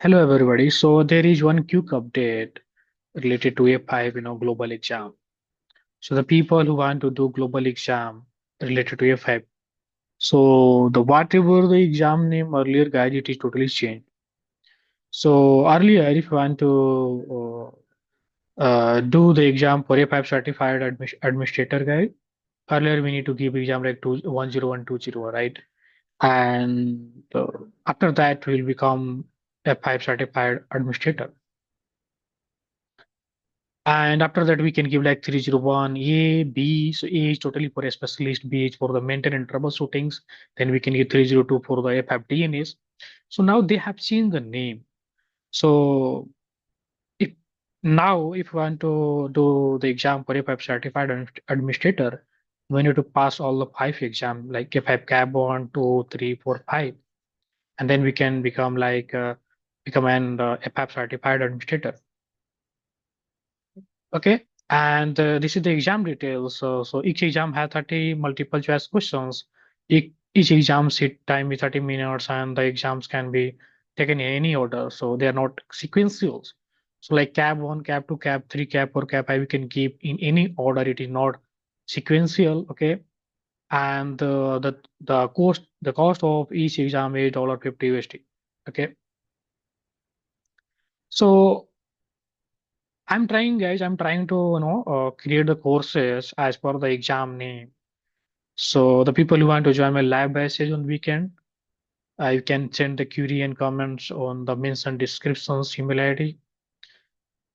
Hello everybody. So there is one quick update related to A5, global exam. So the people who want to do global exam related to A5. So the whatever the exam name earlier, guys, it is totally changed. So earlier, if you want to do the exam for A5 certified administrator guide, earlier we need to give exam like 10120, right? And after that, we'll become A5 certified administrator. And after that, we can give like 301 A, B. So A is totally for a specialist, B is for the maintenance troubleshootings. Then we can give 302 for the FF DNAs. So now they have changed the name. So if now if you want to do the exam for FF certified administrator, we need to pass all the five exam like FF CAB 1, 2, 3, 4, 5. And then we can become become an FF certified administrator. Okay, and this is the exam details. So each exam has 30 multiple choice questions. Each exam sit time is 30 minutes, and the exams can be taken in any order. So they are not sequential. So like cab 1, cab 2, cab 3, cab 4, cab 5, we can keep in any order. It is not sequential. Okay, and the cost of each exam is $50 USD. Okay, so I'm trying, guys. I'm trying to, create the courses as per the exam name. So the people who want to join my live batches on weekend, you can send the query and comments on the mentioned descriptions, email ID.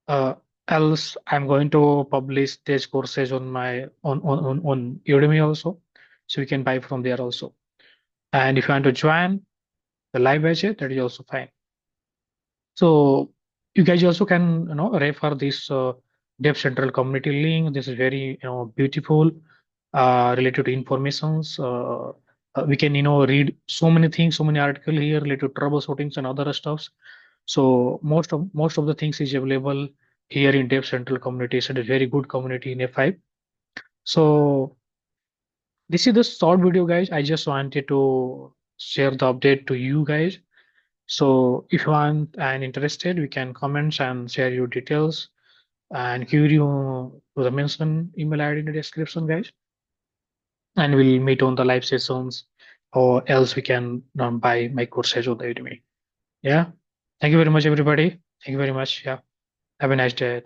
Uh, Else, I'm going to publish these courses on my on Udemy also, so you can buy from there also. And if you want to join the live batches, that is also fine. So you guys also can refer this Dev Central community link. This is very beautiful related to informations. We can read so many things, so many articles here related to troubleshootings and other stuffs. So most of the things is available here in Dev Central community. So it's a very good community in F5. So this is the short video, guys. I just wanted to share the update to you guys. So if you want and interested, we can comment and share your details and give you to the mention email ID in the description, guys. And we'll meet on the live sessions, or else we can buy my courses on the Udemy. Yeah. Thank you very much, everybody. Thank you very much. Yeah. Have a nice day.